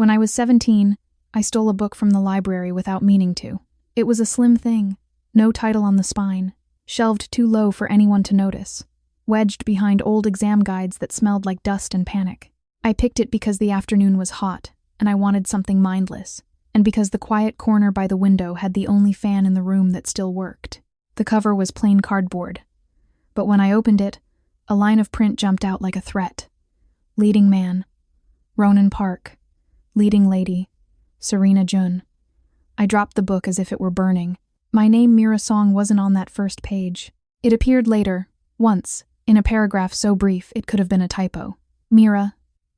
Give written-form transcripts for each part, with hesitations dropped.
When I was 17, I stole a book from the library without meaning to. It was a slim thing, no title on the spine, shelved too low for anyone to notice, wedged behind old exam guides that smelled like dust and panic. I picked it because the afternoon was hot, and I wanted something mindless, and because the quiet corner by the window had the only fan in the room that still worked. The cover was plain cardboard, but when I opened it, a line of print jumped out like a threat. Leading man, Ronan Park. Leading lady, Serena Jun. I dropped the book as if it were burning. My name, Mira Song, wasn't on that first page. It appeared later, once, in a paragraph so brief it could have been a typo. Mira,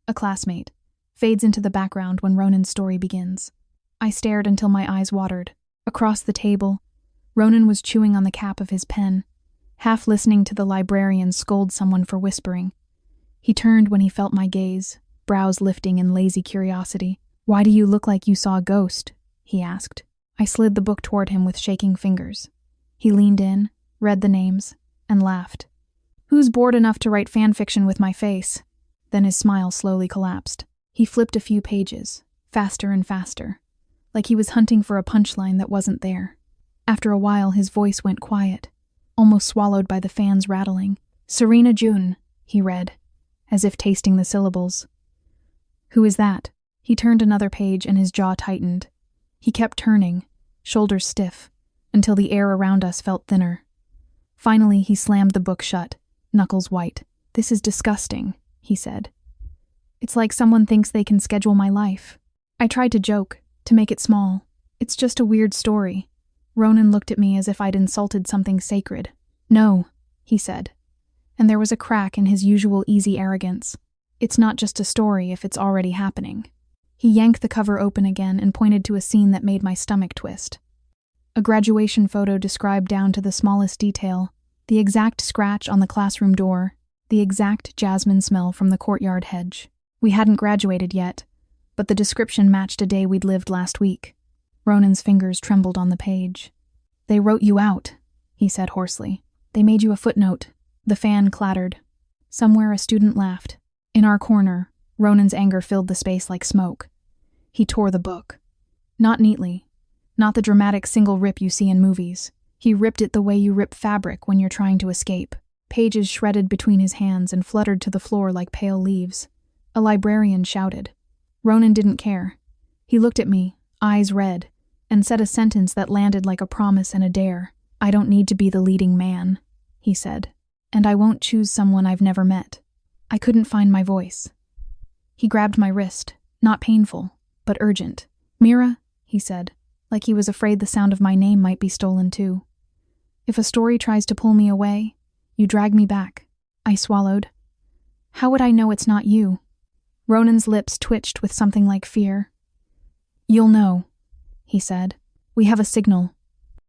a classmate, fades into the background when Ronan's story begins. I stared until my eyes watered. Across the table, Ronan was chewing on the cap of his pen, half listening to the librarian scold someone for whispering. He turned when he felt my gaze, brows lifting in lazy curiosity. "Why do you look like you saw a ghost?" he asked. I slid the book toward him with shaking fingers. He leaned in, read the names, and laughed. "Who's bored enough to write fan fiction with my face?" Then his smile slowly collapsed. He flipped a few pages, faster and faster, like he was hunting for a punchline that wasn't there. After a while, his voice went quiet, almost swallowed by the fans rattling. "Serena Jun," he read, as if tasting the syllables. "Who is that?" He turned another page and his jaw tightened. He kept turning, shoulders stiff, until the air around us felt thinner. Finally, he slammed the book shut, knuckles white. "This is disgusting," he said. "It's like someone thinks they can schedule my life." I tried to joke, to make it small. "It's just a weird story." Ronan looked at me as if I'd insulted something sacred. "No," he said, and there was a crack in his usual easy arrogance. "It's not just a story if it's already happening." He yanked the cover open again and pointed to a scene that made my stomach twist. A graduation photo described down to the smallest detail, the exact scratch on the classroom door, the exact jasmine smell from the courtyard hedge. We hadn't graduated yet, but the description matched a day we'd lived last week. Ronan's fingers trembled on the page. "They wrote you out," he said hoarsely. "They made you a footnote." The fan clattered. Somewhere a student laughed. In our corner, Ronan's anger filled the space like smoke. He tore the book. Not neatly. Not the dramatic single rip you see in movies. He ripped it the way you rip fabric when you're trying to escape. Pages shredded between his hands and fluttered to the floor like pale leaves. A librarian shouted. Ronan didn't care. He looked at me, eyes red, and said a sentence that landed like a promise and a dare. "I don't need to be the leading man," he said. "And I won't choose someone I've never met." I couldn't find my voice. He grabbed my wrist, not painful, but urgent. "Mira," he said, like he was afraid the sound of my name might be stolen too. "If a story tries to pull me away, you drag me back." I swallowed. "How would I know it's not you?" Ronan's lips twitched with something like fear. "You'll know," he said. "We have a signal."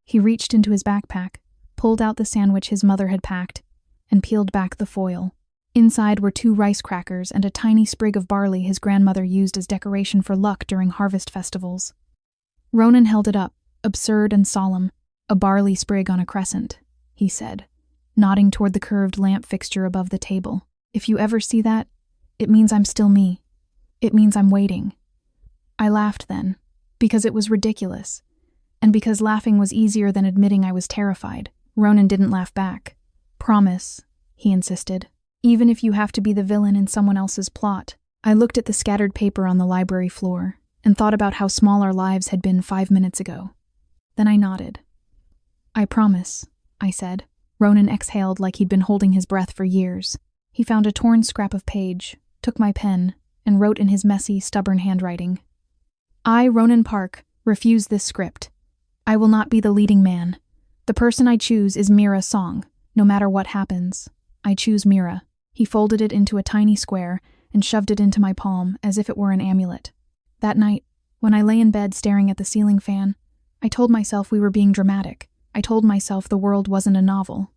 He reached into his backpack, pulled out the sandwich his mother had packed, and peeled back the foil. Inside were 2 rice crackers and a tiny sprig of barley his grandmother used as decoration for luck during harvest festivals. Ronan held it up, absurd and solemn. "A barley sprig on a crescent," he said, nodding toward the curved lamp fixture above the table. "If you ever see that, it means I'm still me. It means I'm waiting." I laughed then, because it was ridiculous, and because laughing was easier than admitting I was terrified. Ronan didn't laugh back. "Promise," he insisted. "Even if you have to be the villain in someone else's plot." I looked at the scattered paper on the library floor and thought about how small our lives had been 5 minutes ago. Then I nodded. "I promise," I said. Ronan exhaled like he'd been holding his breath for years. He found a torn scrap of page, took my pen, and wrote in his messy, stubborn handwriting. "I, Ronan Park, refuse this script. I will not be the leading man. The person I choose is Mira Song, no matter what happens. I choose Mira." He folded it into a tiny square and shoved it into my palm as if it were an amulet. That night, when I lay in bed staring at the ceiling fan, I told myself we were being dramatic. I told myself the world wasn't a novel.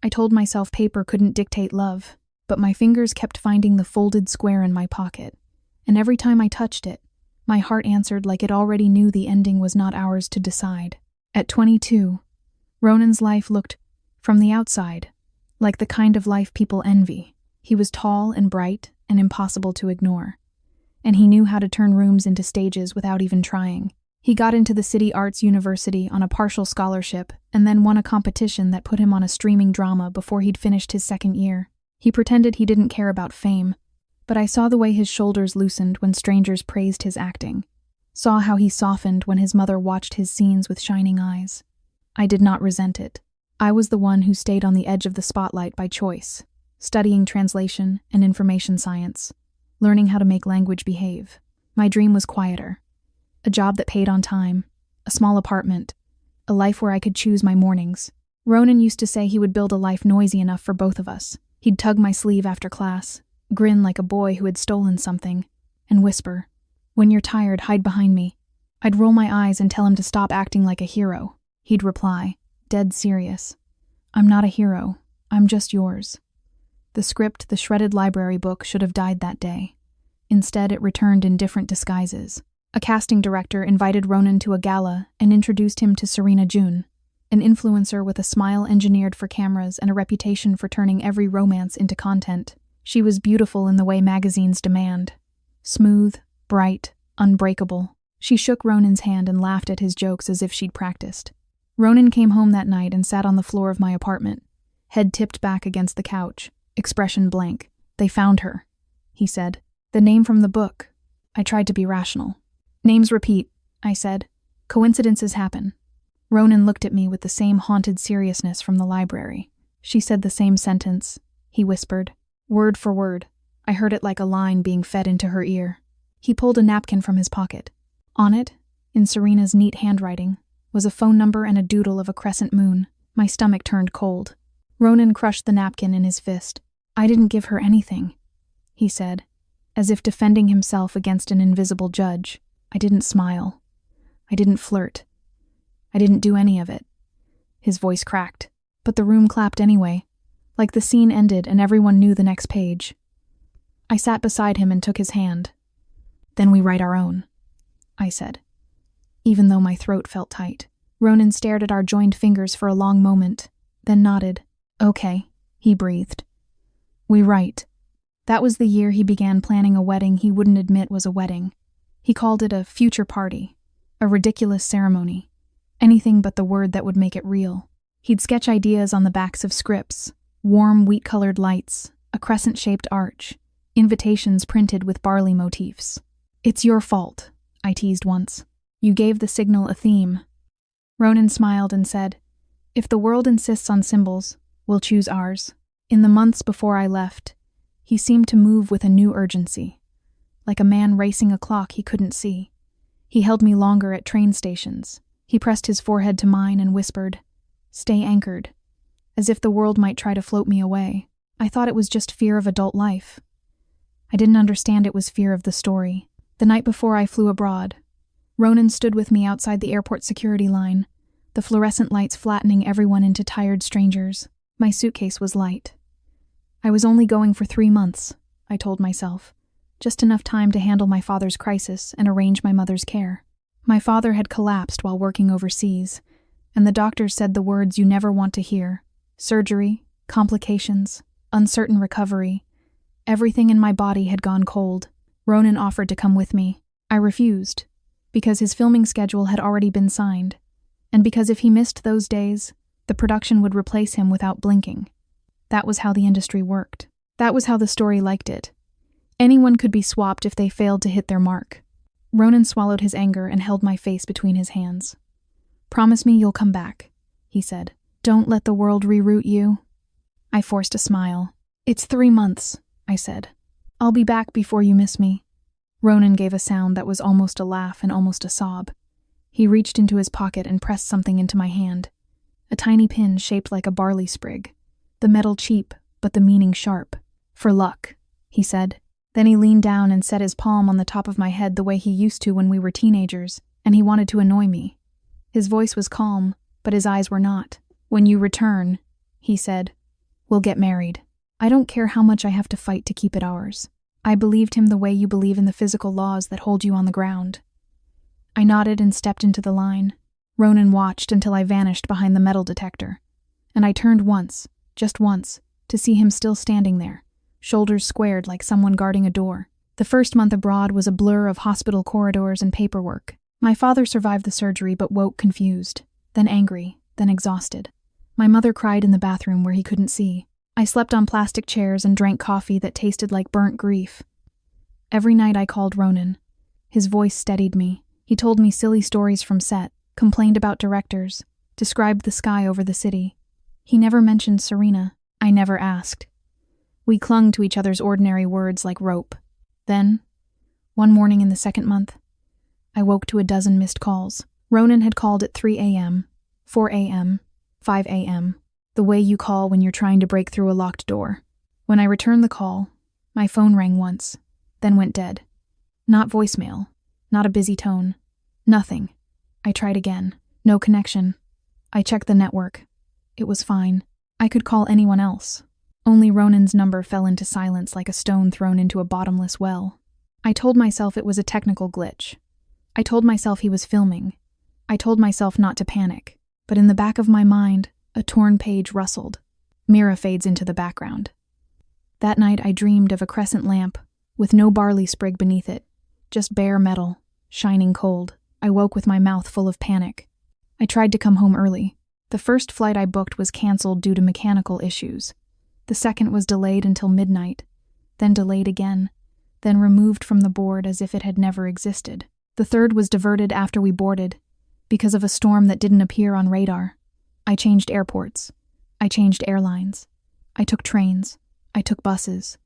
I told myself paper couldn't dictate love, but my fingers kept finding the folded square in my pocket, and every time I touched it, my heart answered like it already knew the ending was not ours to decide. At 22, Ronan's life looked, from the outside, like the kind of life people envy. He was tall and bright and impossible to ignore. and he knew how to turn rooms into stages without even trying. He got into the City Arts University on a partial scholarship and then won a competition that put him on a streaming drama before he'd finished his second year. He pretended he didn't care about fame, but I saw the way his shoulders loosened when strangers praised his acting, saw how he softened when his mother watched his scenes with shining eyes. I did not resent it. I was the one who stayed on the edge of the spotlight by choice, studying translation and information science, learning how to make language behave. My dream was quieter. A job that paid on time, a small apartment, a life where I could choose my mornings. Ronan used to say he would build a life noisy enough for both of us. He'd tug my sleeve after class, grin like a boy who had stolen something, and whisper, "When you're tired, hide behind me." I'd roll my eyes and tell him to stop acting like a hero. He'd reply, dead serious, "I'm not a hero, I'm just yours." The script, the shredded library book, should have died that day. Instead, it returned in different disguises. A casting director invited Ronan to a gala and introduced him to Serena June, an influencer with a smile engineered for cameras and a reputation for turning every romance into content. She was beautiful in the way magazines demand. Smooth, bright, unbreakable. She shook Ronan's hand and laughed at his jokes as if she'd practiced. Ronan came home that night and sat on the floor of my apartment, head tipped back against the couch, expression blank. "They found her," he said. "The name from the book." I tried to be rational. "Names repeat," I said. "Coincidences happen." Ronan looked at me with the same haunted seriousness from the library. "She said the same sentence," he whispered. "Word for word. I heard it like a line being fed into her ear." He pulled a napkin from his pocket. On it, in Serena's neat handwriting, was a phone number and a doodle of a crescent moon. My stomach turned cold. Ronan crushed the napkin in his fist. "I didn't give her anything," he said, as if defending himself against an invisible judge. "I didn't smile. I didn't flirt. I didn't do any of it." His voice cracked, but the room clapped anyway, like the scene ended and everyone knew the next page. I sat beside him and took his hand. "Then we write our own," I said, even though my throat felt tight. Ronan stared at our joined fingers for a long moment, then nodded. "Okay," he breathed. "We write." That was the year he began planning a wedding he wouldn't admit was a wedding. He called it a future party, a ridiculous ceremony, anything but the word that would make it real. He'd sketch ideas on the backs of scripts, warm wheat-colored lights, a crescent-shaped arch, invitations printed with barley motifs. "It's your fault," I teased once. "You gave the signal a theme." Ronan smiled and said, "If the world insists on symbols, we'll choose ours." In the months before I left, he seemed to move with a new urgency, like a man racing a clock he couldn't see. He held me longer at train stations. He pressed his forehead to mine and whispered, "Stay anchored," as if the world might try to float me away. I thought it was just fear of adult life. I didn't understand it was fear of the story. The night before I flew abroad, Ronan stood with me outside the airport security line, the fluorescent lights flattening everyone into tired strangers. My suitcase was light. I was only going for 3 months, I told myself. Just enough time to handle my father's crisis and arrange my mother's care. My father had collapsed while working overseas, and the doctors said the words you never want to hear: surgery, complications, uncertain recovery. Everything in my body had gone cold. Ronan offered to come with me. I refused, because his filming schedule had already been signed, and because if he missed those days, the production would replace him without blinking. That was how the industry worked. That was how the story liked it. Anyone could be swapped if they failed to hit their mark. Ronan swallowed his anger and held my face between his hands. "Promise me you'll come back," he said. "Don't let the world reroute you." I forced a smile. "It's 3 months," I said. "I'll be back before you miss me." Ronan gave a sound that was almost a laugh and almost a sob. He reached into his pocket and pressed something into my hand. A tiny pin shaped like a barley sprig. The metal cheap, but the meaning sharp. "For luck," he said. Then he leaned down and set his palm on the top of my head the way he used to when we were teenagers, and he wanted to annoy me. His voice was calm, but his eyes were not. "When you return," he said, "we'll get married. I don't care how much I have to fight to keep it ours." I believed him the way you believe in the physical laws that hold you on the ground. I nodded and stepped into the line. Ronan watched until I vanished behind the metal detector, and I turned once, just once, to see him still standing there, shoulders squared like someone guarding a door. The first month abroad was a blur of hospital corridors and paperwork. My father survived the surgery but woke confused, then angry, then exhausted. My mother cried in the bathroom where he couldn't see. I slept on plastic chairs and drank coffee that tasted like burnt grief. Every night I called Ronan. His voice steadied me. He told me silly stories from set, complained about directors, described the sky over the city. He never mentioned Serena. I never asked. We clung to each other's ordinary words like rope. Then, one morning in the second month, I woke to a dozen missed calls. Ronan had called at 3 a.m., 4 a.m., 5 a.m., the way you call when you're trying to break through a locked door. When I returned the call, my phone rang once, then went dead. Not voicemail, not a busy tone, nothing. I tried again. No connection. I checked the network. It was fine. I could call anyone else. Only Ronan's number fell into silence like a stone thrown into a bottomless well. I told myself it was a technical glitch. I told myself he was filming. I told myself not to panic. But in the back of my mind, a torn page rustled. Mira fades into the background. That night I dreamed of a crescent lamp, with no barley sprig beneath it, just bare metal, shining cold. I woke with my mouth full of panic. I tried to come home early. The first flight I booked was canceled due to mechanical issues. The second was delayed until midnight, then delayed again, then removed from the board as if it had never existed. The third was diverted after we boarded, because of a storm that didn't appear on radar. I changed airports. I changed airlines. I took trains. I took buses.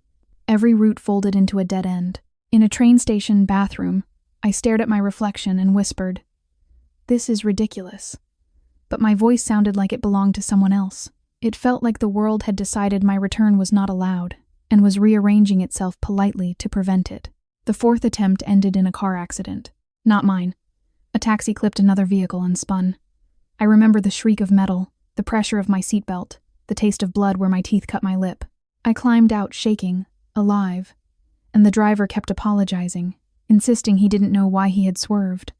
Every route folded into a dead end. In a train station bathroom, I stared at my reflection and whispered, "This is ridiculous." But my voice sounded like it belonged to someone else. It felt like the world had decided my return was not allowed, and was rearranging itself politely to prevent it. The fourth attempt ended in a car accident. Not mine. A taxi clipped another vehicle and spun. I remember the shriek of metal, the pressure of my seatbelt, the taste of blood where my teeth cut my lip. I climbed out shaking, alive, and the driver kept apologizing, insisting he didn't know why he had swerved.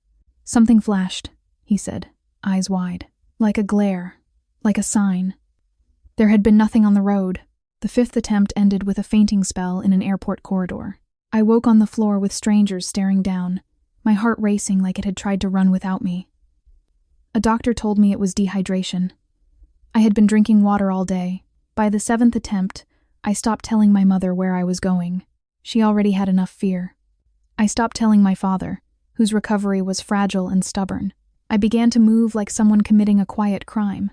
"Something flashed," he said, eyes wide, like a glare, like a sign. There had been nothing on the road. The fifth attempt ended with a fainting spell in an airport corridor. I woke on the floor with strangers staring down, my heart racing like it had tried to run without me. A doctor told me it was dehydration. I had been drinking water all day. By the seventh attempt, I stopped telling my mother where I was going. She already had enough fear. I stopped telling my father, whose recovery was fragile and stubborn. I began to move like someone committing a quiet crime.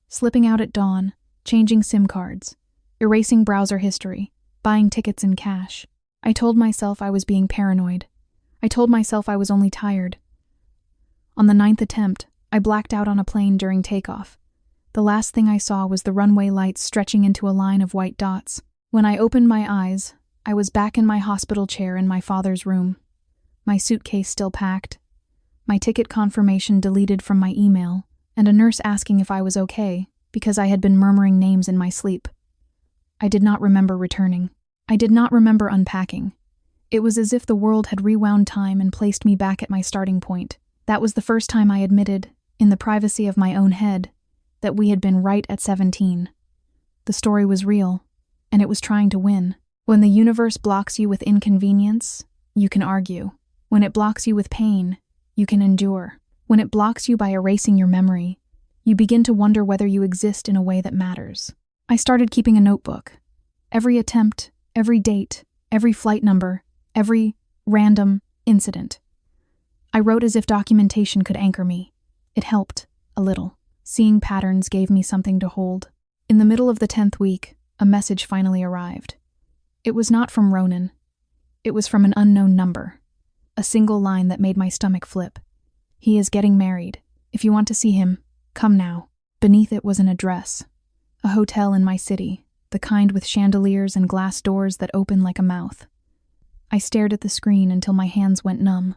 Slipping out at dawn, changing SIM cards, erasing browser history, buying tickets in cash. I told myself I was being paranoid. I told myself I was only tired. On the ninth attempt, I blacked out on a plane during takeoff. The last thing I saw was the runway lights stretching into a line of white dots. When I opened my eyes, I was back in my hospital chair in my father's room. My suitcase still packed, my ticket confirmation deleted from my email, and a nurse asking if I was okay, because I had been murmuring names in my sleep. I did not remember returning. I did not remember unpacking. It was as if the world had rewound time and placed me back at my starting point. That was the first time I admitted, in the privacy of my own head, that we had been right at 17. The story was real, and it was trying to win. When the universe blocks you with inconvenience, you can argue. When it blocks you with pain, you can endure. When it blocks you by erasing your memory, you begin to wonder whether you exist in a way that matters. I started keeping a notebook. Every attempt, every date, every flight number, every random incident. I wrote as if documentation could anchor me. It helped, a little. Seeing patterns gave me something to hold. In the middle of the 10th week, a message finally arrived. It was not from Ronan. It was from an unknown number. A single line that made my stomach flip. "He is getting married. If you want to see him, come now." Beneath it was an address. A hotel in my city, the kind with chandeliers and glass doors that open like a mouth. I stared at the screen until my hands went numb.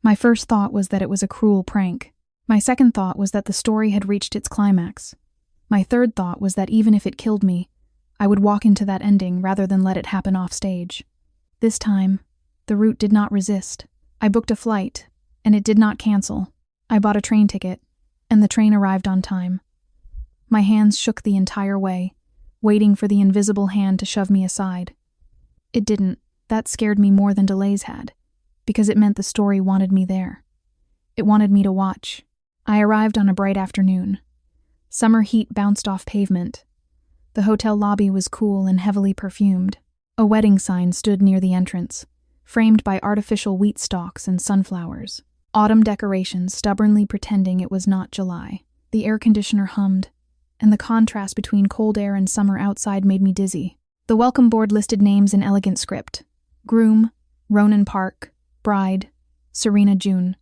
My first thought was that it was a cruel prank. My second thought was that the story had reached its climax. My third thought was that even if it killed me, I would walk into that ending rather than let it happen off stage. This time, the route did not resist. I booked a flight, and it did not cancel. I bought a train ticket, and the train arrived on time. My hands shook the entire way, waiting for the invisible hand to shove me aside. It didn't. That scared me more than delays had, because it meant the story wanted me there. It wanted me to watch. I arrived on a bright afternoon. Summer heat bounced off pavement. The hotel lobby was cool and heavily perfumed. A wedding sign stood near the entrance, framed by artificial wheat stalks and sunflowers. Autumn decorations stubbornly pretending it was not July. The air conditioner hummed, and the contrast between cold air and summer outside made me dizzy. The welcome board listed names in elegant script. Groom, Ronan Park, bride, Serena June.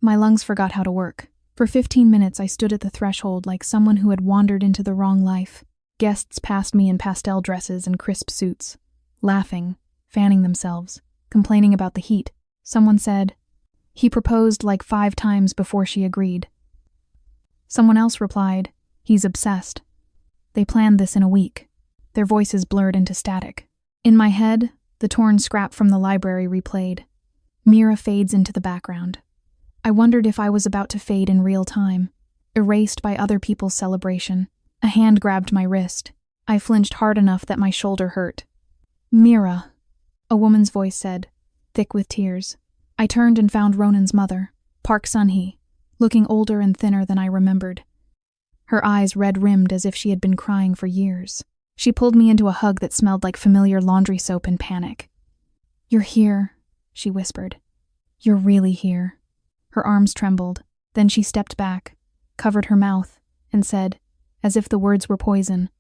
My lungs forgot how to work. For 15 minutes I stood at the threshold like someone who had wandered into the wrong life. Guests passed me in pastel dresses and crisp suits, laughing, fanning themselves, complaining about the heat. Someone said, "He proposed like 5 times before she agreed." Someone else replied, "He's obsessed. They planned this in a week." Their voices blurred into static. In my head, the torn scrap from the library replayed. Mira fades into the background. I wondered if I was about to fade in real time, erased by other people's celebration. A hand grabbed my wrist. I flinched hard enough that my shoulder hurt. "Mira," a woman's voice said, thick with tears. I turned and found Ronan's mother, Park Sun-hee, looking older and thinner than I remembered. Her eyes red-rimmed as if she had been crying for years. She pulled me into a hug that smelled like familiar laundry soap in panic. "You're here," she whispered. "You're really here." Her arms trembled. Then she stepped back, covered her mouth, and said, as if the words were poison,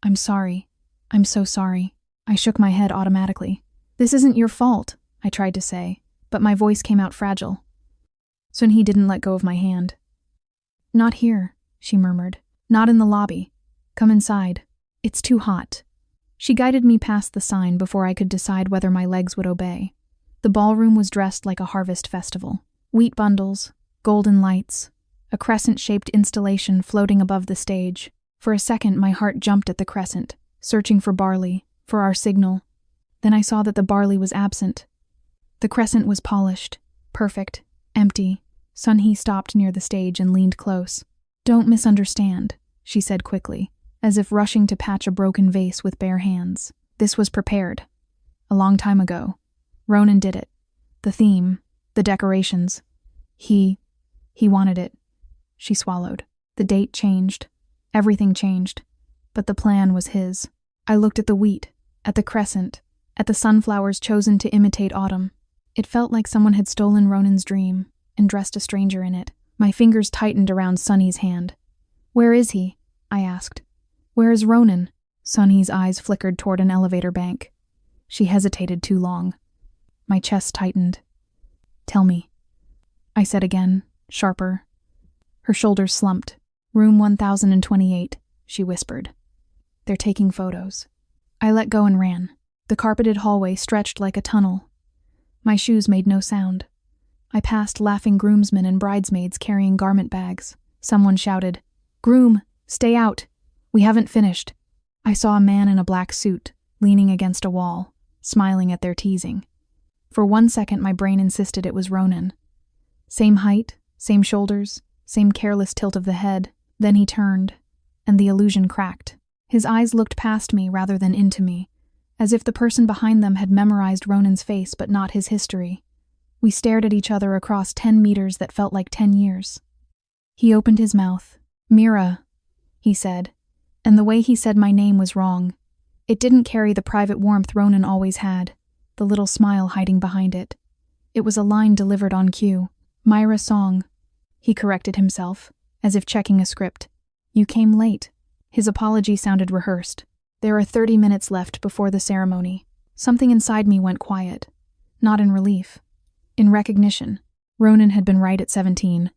"I'm sorry. I'm so sorry." I shook my head automatically. "This isn't your fault," I tried to say, but my voice came out fragile. Sun-hee didn't let go of my hand. "Not here," she murmured. "Not in the lobby. Come inside. It's too hot." She guided me past the sign before I could decide whether my legs would obey. The ballroom was dressed like a harvest festival. Wheat bundles, golden lights, a crescent-shaped installation floating above the stage. For a second, my heart jumped at the crescent, searching for barley, for our signal. Then I saw that the barley was absent. The crescent was polished, perfect, empty. Sun-hee stopped near the stage and leaned close. "Don't misunderstand," she said quickly, as if rushing to patch a broken vase with bare hands. "This was prepared. A long time ago. Ronan did it. The theme, the decorations. He wanted it." She swallowed. The date changed. Everything changed. But the plan was his. I looked at the wheat, at the crescent, at the sunflowers chosen to imitate autumn. It felt like someone had stolen Ronan's dream and dressed a stranger in it. My fingers tightened around Sunny's hand. "Where is he?" I asked. "Where is Ronan?" Sunny's eyes flickered toward an elevator bank. She hesitated too long. My chest tightened. "Tell me," I said again, sharper. Her shoulders slumped. "Room 1028, she whispered. "They're taking photos." I let go and ran. The carpeted hallway stretched like a tunnel. My shoes made no sound. I passed laughing groomsmen and bridesmaids carrying garment bags. Someone shouted, "Groom, stay out. We haven't finished." I saw a man in a black suit, leaning against a wall, smiling at their teasing. For 1 second my brain insisted it was Ronan. Same height, same shoulders, same careless tilt of the head. Then he turned, and the illusion cracked. His eyes looked past me rather than into me, as if the person behind them had memorized Ronan's face but not his history. We stared at each other across 10 meters that felt like 10 years. He opened his mouth. "Mira," he said, and the way he said my name was wrong. It didn't carry the private warmth Ronan always had, the little smile hiding behind it. It was a line delivered on cue. "Myra Song." He corrected himself, as if checking a script. "You came late." His apology sounded rehearsed. "There are 30 minutes left before the ceremony." Something inside me went quiet. Not in relief. In recognition. Ronan had been right at 17.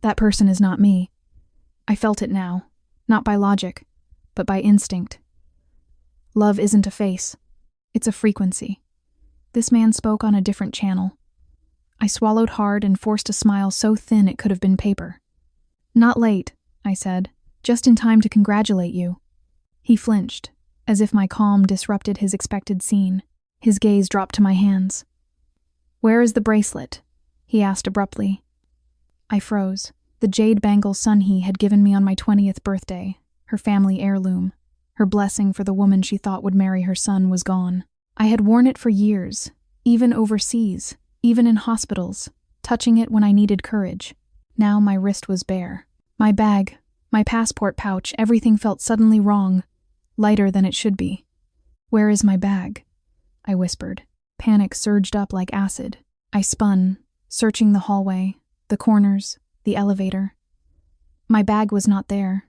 That person is not me. I felt it now. Not by logic, but by instinct. Love isn't a face. It's a frequency. This man spoke on a different channel. I swallowed hard and forced a smile so thin it could have been paper. "Not late," I said. "Just in time to congratulate you." He flinched, as if my calm disrupted his expected scene. His gaze dropped to my hands. "Where is the bracelet?" he asked abruptly. I froze. The jade bangle Sun-hee had given me on my 20th birthday, her family heirloom. Her blessing for the woman she thought would marry her son was gone. I had worn it for years, even overseas, even in hospitals, touching it when I needed courage. Now my wrist was bare. My bag, my passport pouch, everything felt suddenly wrong, lighter than it should be. "Where is my bag?" I whispered. Panic surged up like acid. I spun, searching the hallway, the corners, the elevator. My bag was not there.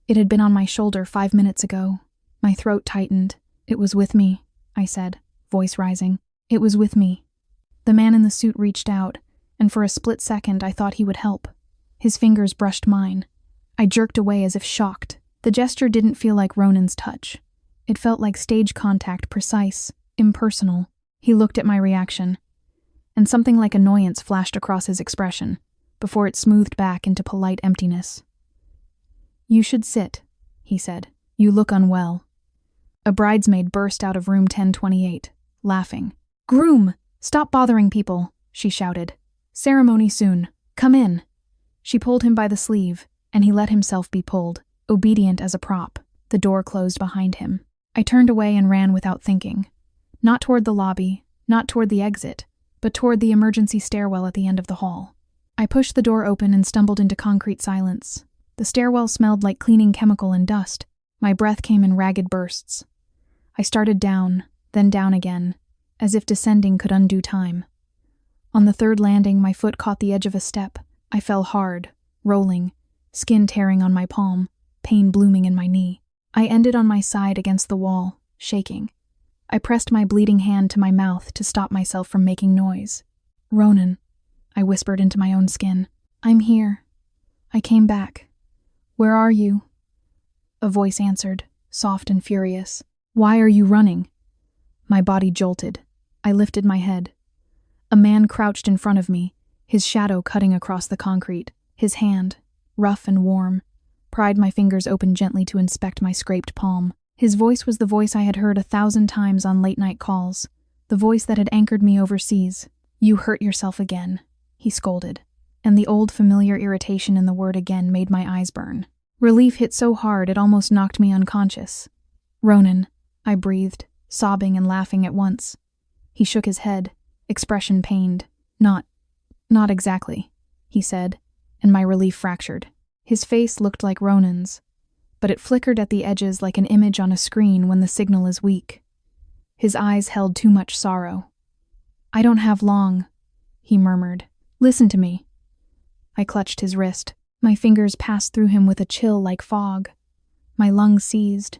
It had been on my shoulder 5 minutes ago. My throat tightened. "It was with me," I said, voice rising. "It was with me." The man in the suit reached out, and for a split second I thought he would help. His fingers brushed mine. I jerked away as if shocked. The gesture didn't feel like Ronan's touch. It felt like stage contact, precise, impersonal. He looked at my reaction, and something like annoyance flashed across his expression, before it smoothed back into polite emptiness. "You should sit," he said. "You look unwell." A bridesmaid burst out of room 1028, laughing. "Groom, stop bothering people," she shouted. "Ceremony soon. Come in." She pulled him by the sleeve, and he let himself be pulled, obedient as a prop. The door closed behind him. I turned away and ran without thinking. Not toward the lobby, not toward the exit, but toward the emergency stairwell at the end of the hall. I pushed the door open and stumbled into concrete silence. The stairwell smelled like cleaning chemical and dust. My breath came in ragged bursts. I started down, then down again, as if descending could undo time. On the third landing, my foot caught the edge of a step. I fell hard, rolling, skin tearing on my palm, pain blooming in my knee. I ended on my side against the wall, shaking. I pressed my bleeding hand to my mouth to stop myself from making noise. "Ronan," I whispered into my own skin. "I'm here. I came back. Where are you?" A voice answered, soft and furious. "Why are you running?" My body jolted. I lifted my head. A man crouched in front of me, his shadow cutting across the concrete. His hand, rough and warm, pried my fingers open gently to inspect my scraped palm. His voice was the voice I had heard 1,000 times on late-night calls, the voice that had anchored me overseas. "You hurt yourself again," he scolded, and the old familiar irritation in the word again made my eyes burn. Relief hit so hard it almost knocked me unconscious. "Ronan," I breathed, sobbing and laughing at once. He shook his head, expression pained. Not exactly," he said, and my relief fractured. His face looked like Ronan's, but it flickered at the edges like an image on a screen when the signal is weak. His eyes held too much sorrow. "I don't have long," he murmured. "Listen to me." I clutched his wrist. My fingers passed through him with a chill like fog. My lungs seized.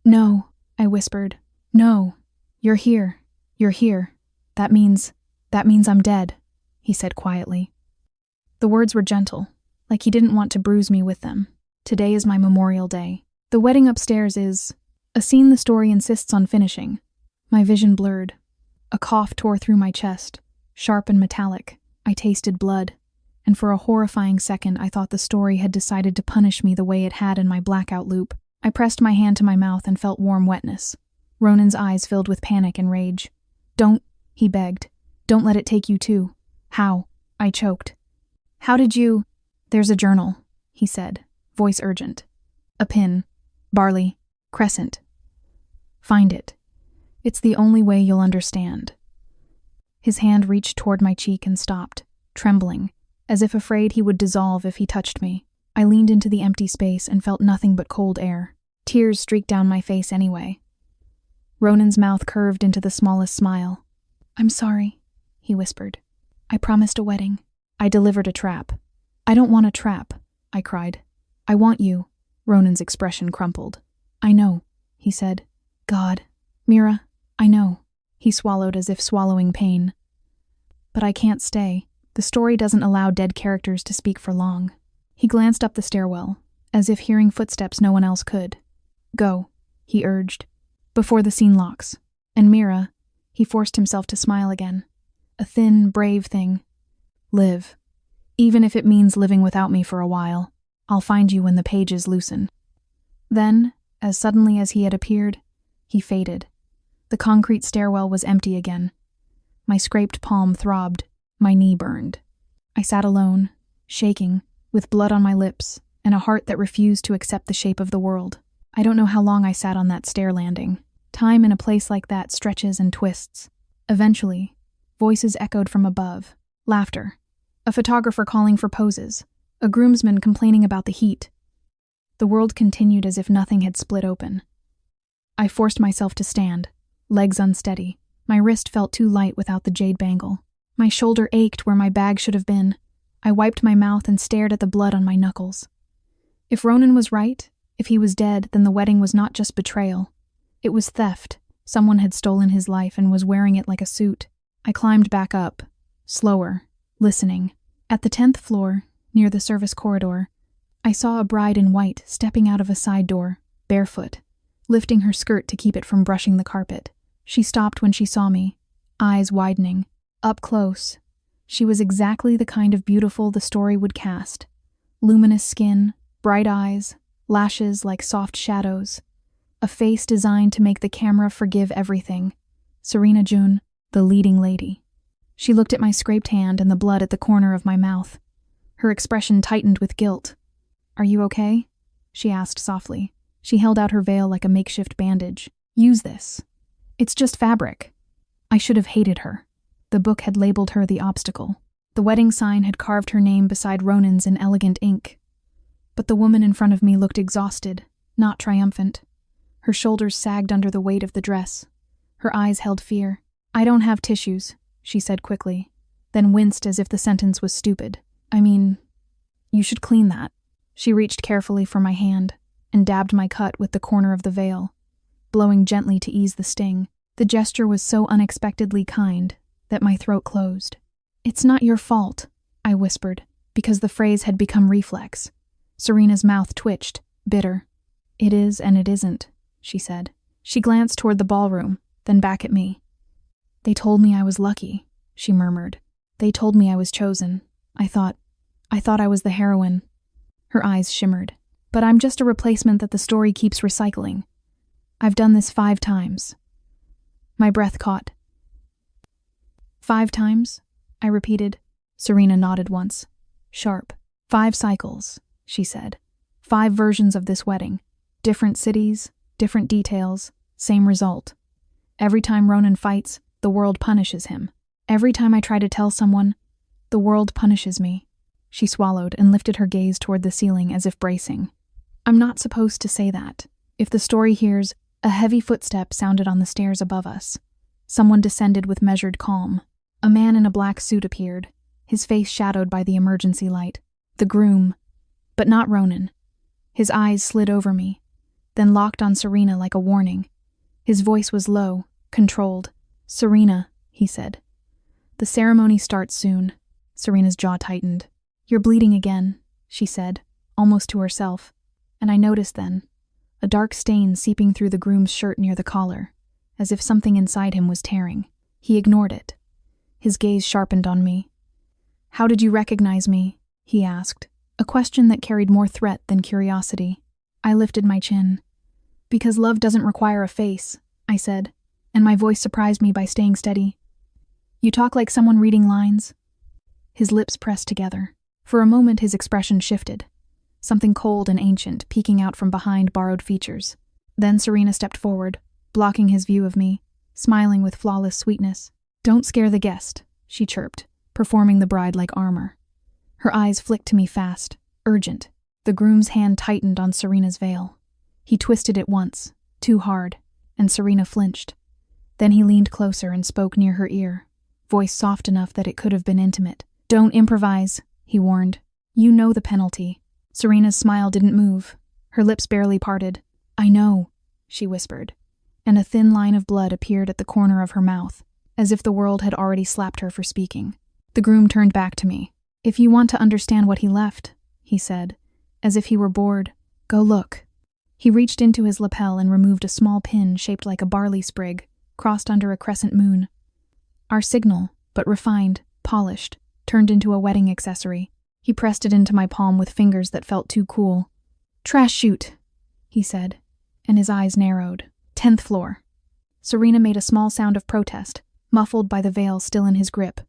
"No," I whispered. "No. You're here. You're here. That means I'm dead," he said quietly. The words were gentle, like he didn't want to bruise me with them. Today is my memorial day. The wedding upstairs is a scene the story insists on finishing. My vision blurred. A cough tore through my chest, sharp and metallic. I tasted blood, and for a horrifying second I thought the story had decided to punish me the way it had in my blackout loop. I pressed my hand to my mouth and felt warm wetness. Ronan's eyes filled with panic and rage. "Don't," he begged. "Don't let it take you too." "How?" I choked. "How did you—" "There's a journal," he said, voice urgent. "A pin. Barley. Crescent. Find it. It's the only way you'll understand." His hand reached toward my cheek and stopped, trembling, as if afraid he would dissolve if he touched me. I leaned into the empty space and felt nothing but cold air. Tears streaked down my face anyway. Ronan's mouth curved into the smallest smile. "I'm sorry," he whispered. "I promised a wedding." I delivered a trap. "I don't want a trap," I cried. "I want you." Ronan's expression crumpled. "I know," he said. "God, Mira, I know." He swallowed as if swallowing pain. "But I can't stay. The story doesn't allow dead characters to speak for long." He glanced up the stairwell, as if hearing footsteps no one else could. "Go," he urged, "before the scene locks. And Mira," he forced himself to smile again. "A thin, brave thing. Live. Even if it means living without me for a while. I'll find you when the pages loosen." Then, as suddenly as he had appeared, he faded. The concrete stairwell was empty again. My scraped palm throbbed. My knee burned. I sat alone, shaking, with blood on my lips, and a heart that refused to accept the shape of the world. I don't know how long I sat on that stair landing. Time in a place like that stretches and twists. Eventually, voices echoed from above. Laughter. A photographer calling for poses. A groomsman complaining about the heat. The world continued as if nothing had split open. I forced myself to stand, legs unsteady. My wrist felt too light without the jade bangle. My shoulder ached where my bag should have been. I wiped my mouth and stared at the blood on my knuckles. If Ronan was right, if he was dead, then the wedding was not just betrayal. It was theft. Someone had stolen his life and was wearing it like a suit. I climbed back up, slower, listening. At the 10th floor, near the service corridor, I saw a bride in white stepping out of a side door, barefoot, lifting her skirt to keep it from brushing the carpet. She stopped when she saw me, eyes widening. Up close, she was exactly the kind of beautiful the story would cast. Luminous skin, bright eyes, lashes like soft shadows. A face designed to make the camera forgive everything. Serena June, the leading lady. She looked at my scraped hand and the blood at the corner of my mouth. Her expression tightened with guilt. "Are you okay?" she asked softly. She held out her veil like a makeshift bandage. "Use this. It's just fabric." I should have hated her. The book had labeled her the obstacle. The wedding sign had carved her name beside Ronan's in elegant ink. But the woman in front of me looked exhausted, not triumphant. Her shoulders sagged under the weight of the dress. Her eyes held fear. "I don't have tissues," she said quickly, then winced as if the sentence was stupid. "I mean, you should clean that." She reached carefully for my hand and dabbed my cut with the corner of the veil, blowing gently to ease the sting. The gesture was so unexpectedly kind that my throat closed. "It's not your fault," I whispered, because the phrase had become reflex. Serena's mouth twitched, bitter. "It is and it isn't," she said. She glanced toward the ballroom, then back at me. "They told me I was lucky," she murmured. "They told me I was chosen. I thought I was the heroine." Her eyes shimmered. "But I'm just a replacement that the story keeps recycling. I've done this 5 times. My breath caught. 5 times? I repeated. Serena nodded once. Sharp. 5 cycles, she said. 5 versions of this wedding. Different cities, different details, same result. Every time Ronan fights, the world punishes him. Every time I try to tell someone, the world punishes me. She swallowed and lifted her gaze toward the ceiling as if bracing. I'm not supposed to say that. If the story hears, a heavy footstep sounded on the stairs above us. Someone descended with measured calm. A man in a black suit appeared, his face shadowed by the emergency light. The groom, but not Ronan. His eyes slid over me, then locked on Serena like a warning. His voice was low, controlled. Serena, he said. The ceremony starts soon. Serena's jaw tightened. You're bleeding again, she said, almost to herself. And I noticed then, a dark stain seeping through the groom's shirt near the collar, as if something inside him was tearing. He ignored it. His gaze sharpened on me. How did you recognize me? He asked, a question that carried more threat than curiosity. I lifted my chin. Because love doesn't require a face, I said, and my voice surprised me by staying steady. You talk like someone reading lines. His lips pressed together. For a moment his expression shifted, something cold and ancient peeking out from behind borrowed features. Then Serena stepped forward, blocking his view of me, smiling with flawless sweetness. Don't scare the guest, she chirped, performing the bride like armor. Her eyes flicked to me fast, urgent. The groom's hand tightened on Serena's veil. He twisted it once, too hard, and Serena flinched. Then he leaned closer and spoke near her ear, voice soft enough that it could have been intimate. Don't improvise, he warned. You know the penalty. Serena's smile didn't move. Her lips barely parted. I know, she whispered, and a thin line of blood appeared at the corner of her mouth, as if the world had already slapped her for speaking. The groom turned back to me. If you want to understand what he left, he said, as if he were bored, go look. He reached into his lapel and removed a small pin shaped like a barley sprig, crossed under a crescent moon. Our signal, but refined, polished, turned into a wedding accessory. He pressed it into my palm with fingers that felt too cool. Trash chute, he said, and his eyes narrowed. 10th floor. Serena made a small sound of protest, muffled by the veil still in his grip.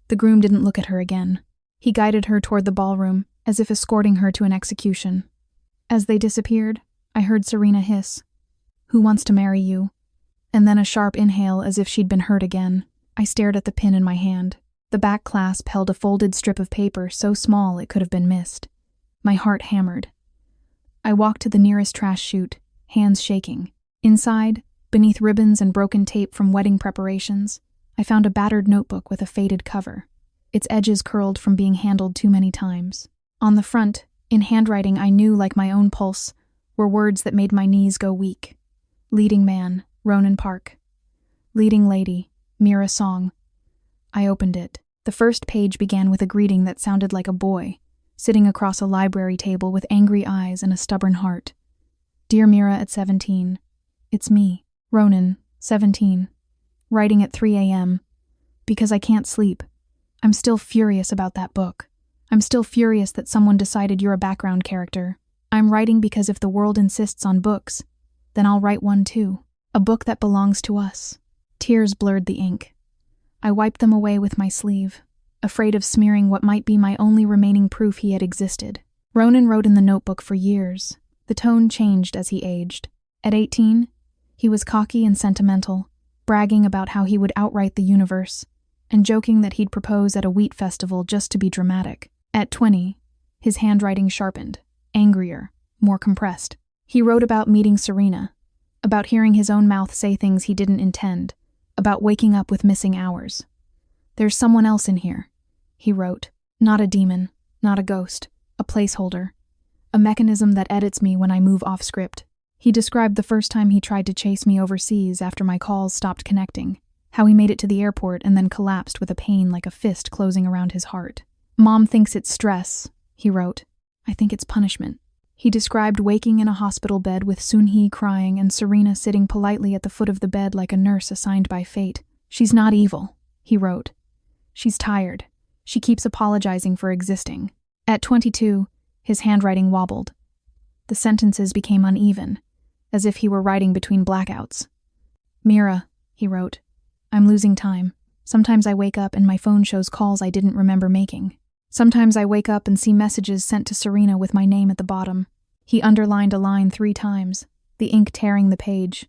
The groom didn't look at her again. He guided her toward the ballroom, as if escorting her to an execution. As they disappeared, I heard Serena hiss. Who wants to marry you? and then a sharp inhale as if she'd been hurt again. I stared at the pin in my hand. The back clasp held a folded strip of paper so small it could have been missed. My heart hammered. I walked to the nearest trash chute, hands shaking. Inside, beneath ribbons and broken tape from wedding preparations, I found a battered notebook with a faded cover, its edges curled from being handled too many times. On the front, in handwriting I knew like my own pulse, were words that made my knees go weak. Leading man, Ronan Park. Leading lady, Mira Song. I opened it. The first page began with a greeting that sounded like a boy, sitting across a library table with angry eyes and a stubborn heart. Dear Mira at 17. It's me, Ronan, 17. Writing at 3 a.m. Because I can't sleep. I'm still furious about that book. I'm still furious that someone decided you're a background character. I'm writing because if the world insists on books, then I'll write one too. A book that belongs to us. Tears blurred the ink. I wiped them away with my sleeve, afraid of smearing what might be my only remaining proof he had existed. Ronan wrote in the notebook for years. The tone changed as he aged. At 18, he was cocky and sentimental, bragging about how he would outwrite the universe, and joking that he'd propose at a wheat festival just to be dramatic. At 20, his handwriting sharpened, angrier, more compressed. He wrote about meeting Serena, about hearing his own mouth say things he didn't intend, about waking up with missing hours. There's someone else in here, he wrote. Not a demon, not a ghost, a placeholder, a mechanism that edits me when I move off script. He described the first time he tried to chase me overseas after my calls stopped connecting, how he made it to the airport and then collapsed with a pain like a fist closing around his heart. Mom thinks it's stress, he wrote. I think it's punishment. He described waking in a hospital bed with Sunhee crying and Serena sitting politely at the foot of the bed like a nurse assigned by fate. She's not evil, he wrote. She's tired. She keeps apologizing for existing. At 22, his handwriting wobbled. The sentences became uneven, as if he were writing between blackouts. Mira, he wrote, I'm losing time. Sometimes I wake up and my phone shows calls I didn't remember making. Sometimes I wake up and see messages sent to Serena with my name at the bottom. He underlined a line 3 times, the ink tearing the page.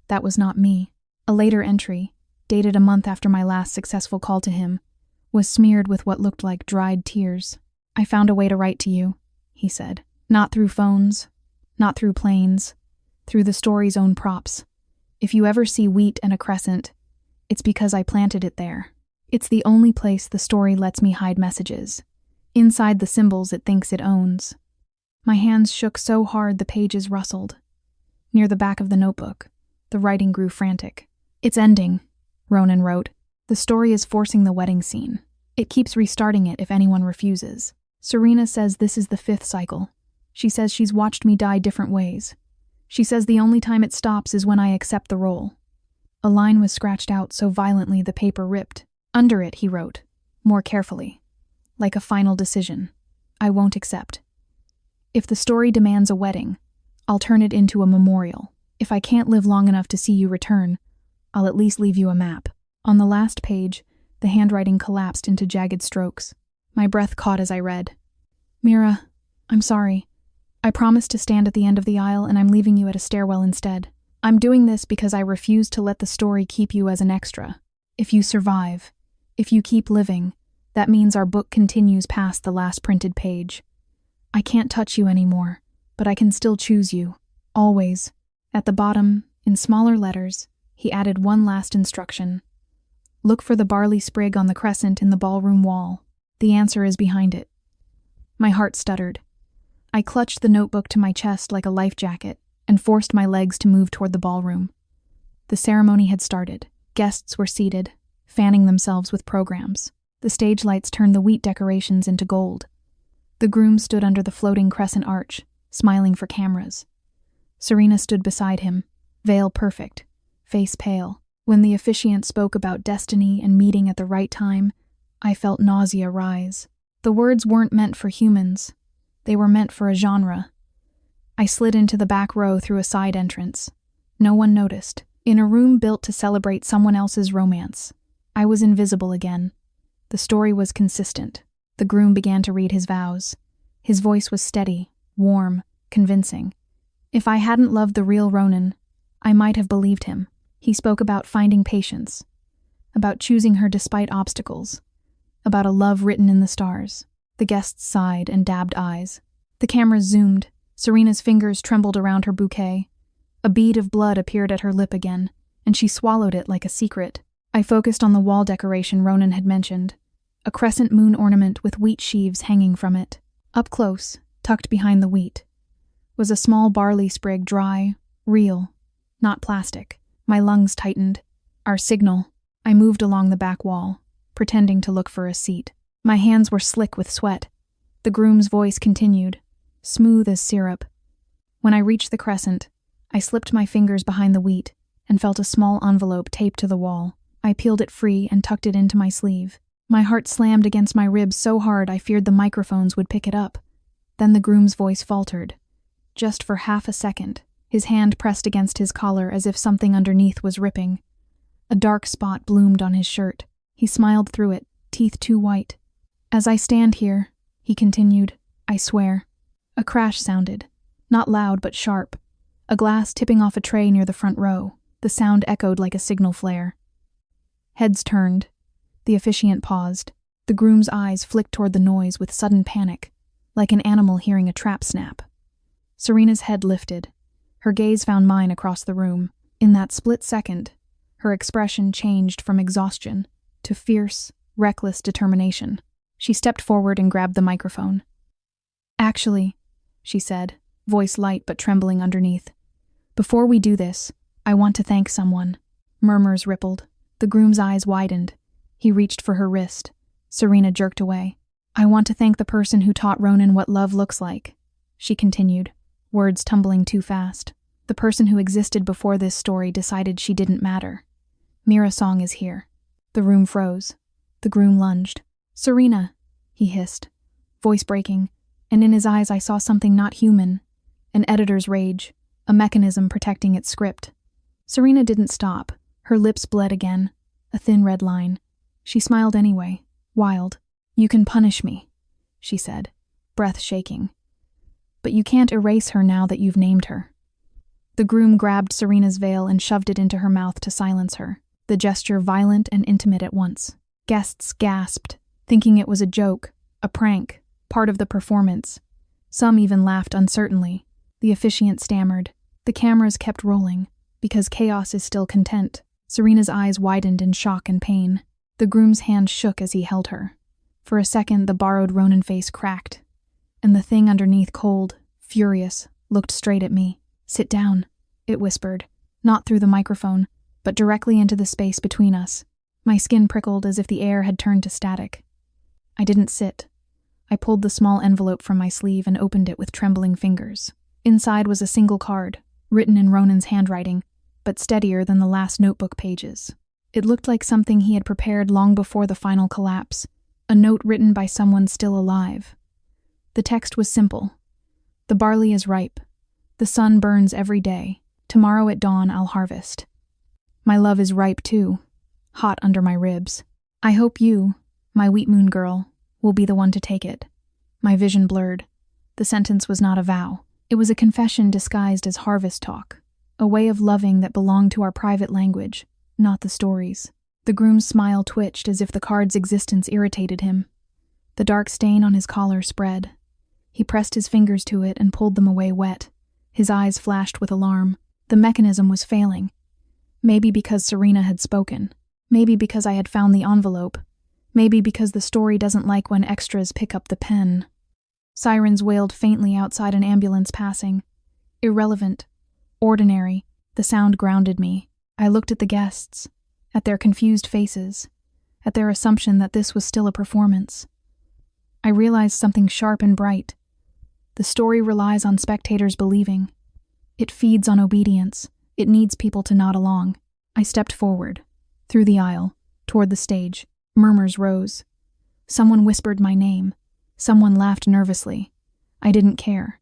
That was not me. A later entry, dated a month after my last successful call to him, was smeared with what looked like dried tears. I found a way to write to you, he said. Not through phones, not through planes, through the story's own props. If you ever see wheat and a crescent, it's because I planted it there. It's the only place the story lets me hide messages, inside the symbols it thinks it owns. My hands shook so hard the pages rustled. Near the back of the notebook, the writing grew frantic. It's ending, Ronan wrote. The story is forcing the wedding scene. It keeps restarting it if anyone refuses. Serena says this is the 5th cycle. She says she's watched me die different ways. She says the only time it stops is when I accept the role. A line was scratched out so violently the paper ripped. Under it, he wrote, more carefully, like a final decision. I won't accept. If the story demands a wedding, I'll turn it into a memorial. If I can't live long enough to see you return, I'll at least leave you a map. On the last page, the handwriting collapsed into jagged strokes. My breath caught as I read. Mira, I'm sorry. I promised to stand at the end of the aisle and I'm leaving you at a stairwell instead. I'm doing this because I refuse to let the story keep you as an extra. If you survive, if you keep living, that means our book continues past the last printed page. I can't touch you anymore, but I can still choose you, always. At the bottom, in smaller letters, he added one last instruction. Look for the barley sprig on the crescent in the ballroom wall. The answer is behind it. My heart stuttered. I clutched the notebook to my chest like a life jacket and forced my legs to move toward the ballroom. The ceremony had started. Guests were seated, fanning themselves with programs. The stage lights turned the wheat decorations into gold. The groom stood under the floating crescent arch, smiling for cameras. Serena stood beside him, veil perfect, face pale. When the officiant spoke about destiny and meeting at the right time, I felt nausea rise. The words weren't meant for humans. They were meant for a genre. I slid into the back row through a side entrance. No one noticed. In a room built to celebrate someone else's romance, I was invisible again. The story was consistent. The groom began to read his vows. His voice was steady, warm, convincing. If I hadn't loved the real Ronan, I might have believed him. He spoke about finding patience, about choosing her despite obstacles, about a love written in the stars. The guests sighed and dabbed eyes. The cameras zoomed. Serena's fingers trembled around her bouquet. A bead of blood appeared at her lip again, and she swallowed it like a secret. I focused on the wall decoration Ronan had mentioned, a crescent moon ornament with wheat sheaves hanging from it. Up close, tucked behind the wheat, was a small barley sprig, dry, real, not plastic. My lungs tightened. Our signal. I moved along the back wall, pretending to look for a seat. My hands were slick with sweat. The groom's voice continued, smooth as syrup. When I reached the crescent, I slipped my fingers behind the wheat and felt a small envelope taped to the wall. I peeled it free and tucked it into my sleeve. My heart slammed against my ribs so hard I feared the microphones would pick it up. Then the groom's voice faltered. Just for half a second, his hand pressed against his collar as if something underneath was ripping. A dark spot bloomed on his shirt. He smiled through it, teeth too white. As I stand here, he continued, I swear. A crash sounded, not loud but sharp. A glass tipping off a tray near the front row. The sound echoed like a signal flare. Heads turned. The officiant paused. The groom's eyes flicked toward the noise with sudden panic, like an animal hearing a trap snap. Serena's head lifted. Her gaze found mine across the room. In that split second, her expression changed from exhaustion to fierce, reckless determination. She stepped forward and grabbed the microphone. Actually, she said, voice light but trembling underneath. Before we do this, I want to thank someone. Murmurs rippled. The groom's eyes widened. He reached for her wrist. Serena jerked away. I want to thank the person who taught Ronan what love looks like, she continued, words tumbling too fast. The person who existed before this story decided she didn't matter. Mira Song is here. The room froze. The groom lunged. Serena, he hissed, voice breaking, and in his eyes I saw something not human. An editor's rage, a mechanism protecting its script. Serena didn't stop. Her lips bled again, a thin red line. She smiled anyway, wild. You can punish me, she said, breath shaking. But you can't erase her now that you've named her. The groom grabbed Serena's veil and shoved it into her mouth to silence her, the gesture violent and intimate at once. Guests gasped, thinking it was a joke, a prank, part of the performance. Some even laughed uncertainly. The officiant stammered. The cameras kept rolling, because chaos is still content. Serena's eyes widened in shock and pain. The groom's hand shook as he held her. For a second, the borrowed Ronan face cracked, and the thing underneath, cold, furious, looked straight at me. Sit down, it whispered, not through the microphone, but directly into the space between us. My skin prickled as if the air had turned to static. I didn't sit. I pulled the small envelope from my sleeve and opened it with trembling fingers. Inside was a single card, written in Ronan's handwriting, but steadier than the last notebook pages. It looked like something he had prepared long before the final collapse, a note written by someone still alive. The text was simple. The barley is ripe. The sun burns every day. Tomorrow at dawn I'll harvest. My love is ripe too, hot under my ribs. I hope you, my wheat moon girl, will be the one to take it. My vision blurred. The sentence was not a vow. It was a confession disguised as harvest talk, a way of loving that belonged to our private language, not the stories. The groom's smile twitched as if the card's existence irritated him. The dark stain on his collar spread. He pressed his fingers to it and pulled them away wet. His eyes flashed with alarm. The mechanism was failing. Maybe because Serena had spoken. Maybe because I had found the envelope. Maybe because the story doesn't like when extras pick up the pen. Sirens wailed faintly outside an ambulance passing. Irrelevant. Ordinary. The sound grounded me. I looked at the guests, at their confused faces, at their assumption that this was still a performance. I realized something sharp and bright. The story relies on spectators believing. It feeds on obedience. It needs people to nod along. I stepped forward, through the aisle, toward the stage. Murmurs rose. Someone whispered my name. Someone laughed nervously. I didn't care.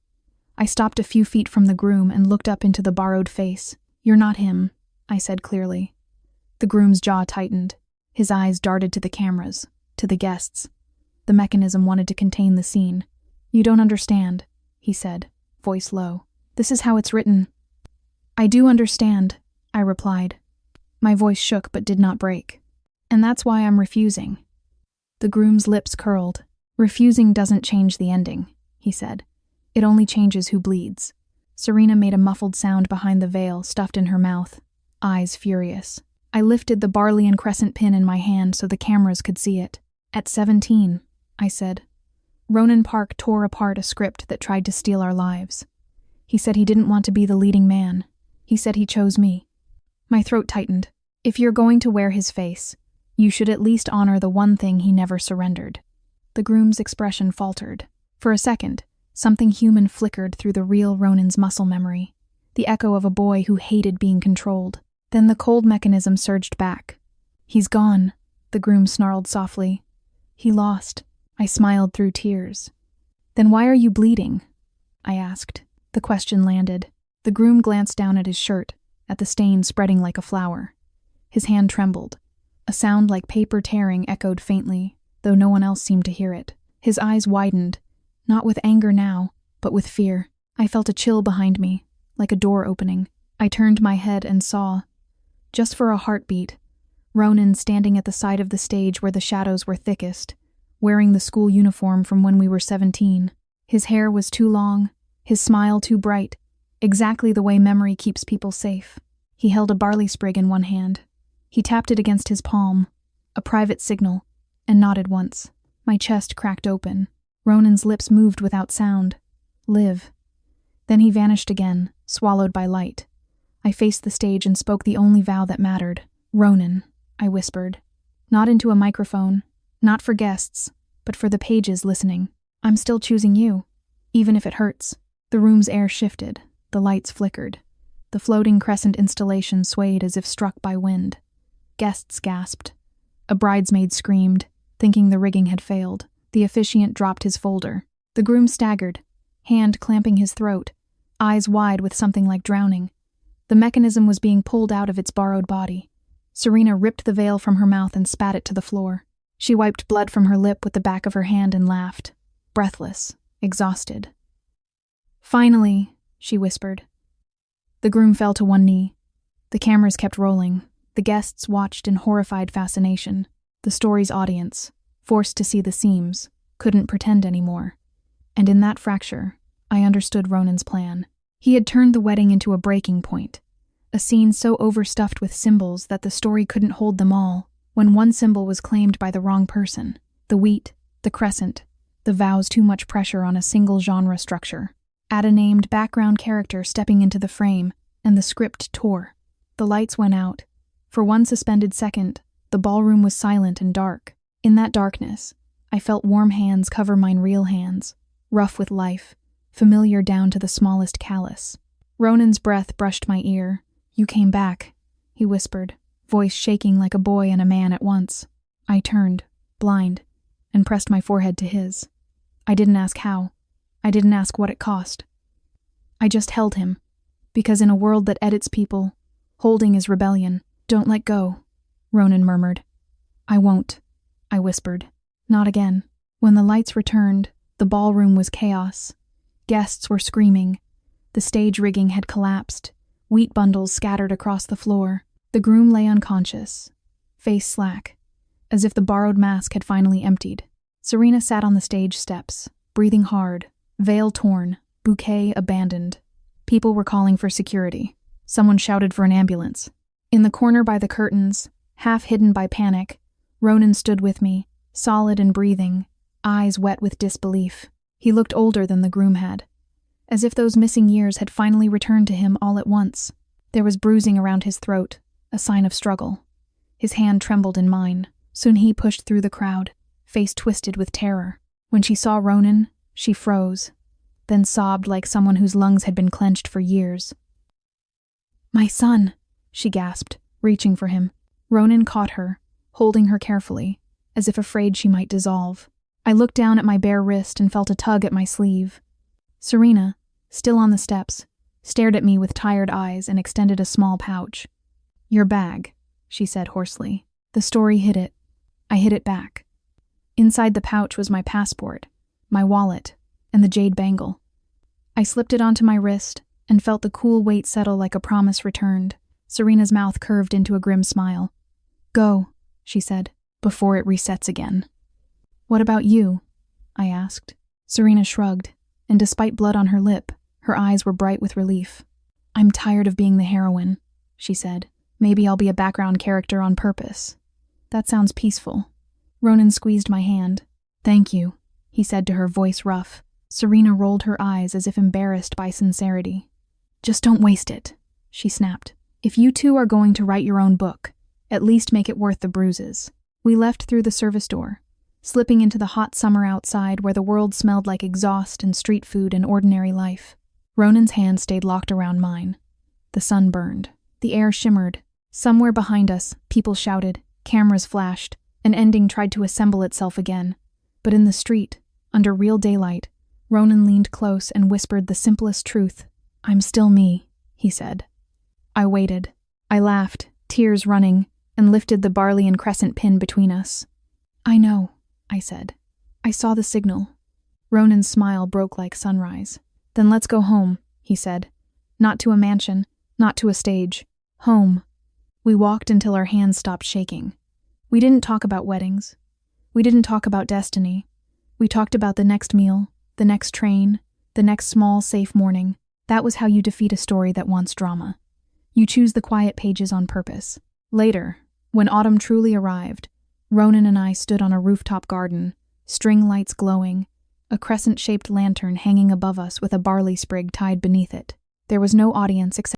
I stopped a few feet from the groom and looked up into the borrowed face. You're not him, I said clearly. The groom's jaw tightened. His eyes darted to the cameras, to the guests. The mechanism wanted to contain the scene. You don't understand, he said, voice low. This is how it's written. I do understand, I replied, My voice shook but did not break. And that's why I'm refusing. The groom's lips curled. Refusing doesn't change the ending, he said. It only changes who bleeds. Serena made a muffled sound behind the veil, stuffed in her mouth, eyes furious. I lifted the barley and crescent pin in my hand so the cameras could see it. At 17, I said. Ronan Park tore apart a script that tried to steal our lives. He said he didn't want to be the leading man. He said he chose me. My throat tightened. If you're going to wear his face, you should at least honor the one thing he never surrendered. The groom's expression faltered. For a second, something human flickered through the real Ronan's muscle memory, the echo of a boy who hated being controlled. Then the cold mechanism surged back. He's gone, the groom snarled softly. He lost. I smiled through tears. Then why are you bleeding? I asked. The question landed. The groom glanced down at his shirt, at the stain spreading like a flower. His hand trembled. A sound like paper tearing echoed faintly, though no one else seemed to hear it. His eyes widened, not with anger now, but with fear. I felt a chill behind me, like a door opening. I turned my head and saw, just for a heartbeat, Ronan standing at the side of the stage where the shadows were thickest, wearing the school uniform from when we were 17. His hair was too long, his smile too bright, exactly the way memory keeps people safe. He held a barley sprig in one hand. He tapped it against his palm, a private signal, and nodded once. My chest cracked open. Ronan's lips moved without sound. Live. Then he vanished again, swallowed by light. I faced the stage and spoke the only vow that mattered. Ronan, I whispered. Not into a microphone, not for guests, but for the pages listening. I'm still choosing you, even if it hurts. The room's air shifted. The lights flickered. The floating crescent installation swayed as if struck by wind. Guests gasped. A bridesmaid screamed, thinking the rigging had failed. The officiant dropped his folder. The groom staggered, hand clamping his throat, eyes wide with something like drowning. The mechanism was being pulled out of its borrowed body. Serena ripped the veil from her mouth and spat it to the floor. She wiped blood from her lip with the back of her hand and laughed, breathless, exhausted. Finally, she whispered. The groom fell to one knee. The cameras kept rolling. The guests watched in horrified fascination. The story's audience, forced to see the seams, couldn't pretend anymore. And in that fracture, I understood Ronan's plan. He had turned the wedding into a breaking point, a scene so overstuffed with symbols that the story couldn't hold them all. When one symbol was claimed by the wrong person, the wheat, the crescent, the vows too much pressure on a single genre structure. Add a named background character stepping into the frame, and the script tore. The lights went out. For one suspended second, the ballroom was silent and dark. In that darkness, I felt warm hands cover mine real hands, rough with life, familiar down to the smallest callus. Ronan's breath brushed my ear. You came back, he whispered, voice shaking like a boy and a man at once. I turned, blind, and pressed my forehead to his. I didn't ask how. I didn't ask what it cost. I just held him, because in a world that edits people, holding is rebellion. Don't let go, Ronan murmured. I won't, I whispered. Not again. When the lights returned, the ballroom was chaos. Guests were screaming. The stage rigging had collapsed, wheat bundles scattered across the floor. The groom lay unconscious, face slack, as if the borrowed mask had finally emptied. Serena sat on the stage steps, breathing hard, veil torn, bouquet abandoned. People were calling for security. Someone shouted for an ambulance. In the corner by the curtains, half hidden by panic, Ronan stood with me, solid and breathing, eyes wet with disbelief. He looked older than the groom had, as if those missing years had finally returned to him all at once. There was bruising around his throat, a sign of struggle. His hand trembled in mine. Soon he pushed through the crowd, face twisted with terror. When she saw Ronan, she froze, then sobbed like someone whose lungs had been clenched for years. My son, she gasped, reaching for him. Ronan caught her, holding her carefully, as if afraid she might dissolve. I looked down at my bare wrist and felt a tug at my sleeve. Serena, still on the steps, stared at me with tired eyes and extended a small pouch. Your bag, she said hoarsely. The story hid it. I hid it back. Inside the pouch was my passport, my wallet, and the jade bangle. I slipped it onto my wrist and felt the cool weight settle like a promise returned. Serena's mouth curved into a grim smile. Go, she said, before it resets again. What about you? I asked. Serena shrugged, and despite blood on her lip, her eyes were bright with relief. I'm tired of being the heroine, she said. Maybe I'll be a background character on purpose. That sounds peaceful. Ronan squeezed my hand. Thank you, he said to her, voice rough. Serena rolled her eyes as if embarrassed by sincerity. Just don't waste it, she snapped. If you two are going to write your own book, at least make it worth the bruises. We left through the service door, slipping into the hot summer outside where the world smelled like exhaust and street food and ordinary life. Ronan's hand stayed locked around mine. The sun burned. The air shimmered. Somewhere behind us, people shouted, cameras flashed, an ending tried to assemble itself again. But in the street, under real daylight, Ronan leaned close and whispered the simplest truth. I'm still me, he said. I waited. I laughed, tears running, and lifted the barley and crescent pin between us. I know, I said. I saw the signal. Ronan's smile broke like sunrise. Then let's go home, he said. Not to a mansion, not to a stage. Home. We walked until our hands stopped shaking. We didn't talk about weddings. We didn't talk about destiny. We talked about the next meal, the next train, the next small, safe morning. That was how you defeat a story that wants drama. You choose the quiet pages on purpose. Later, when autumn truly arrived, Ronan and I stood on a rooftop garden, string lights glowing, a crescent-shaped lantern hanging above us with a barley sprig tied beneath it. There was no audience except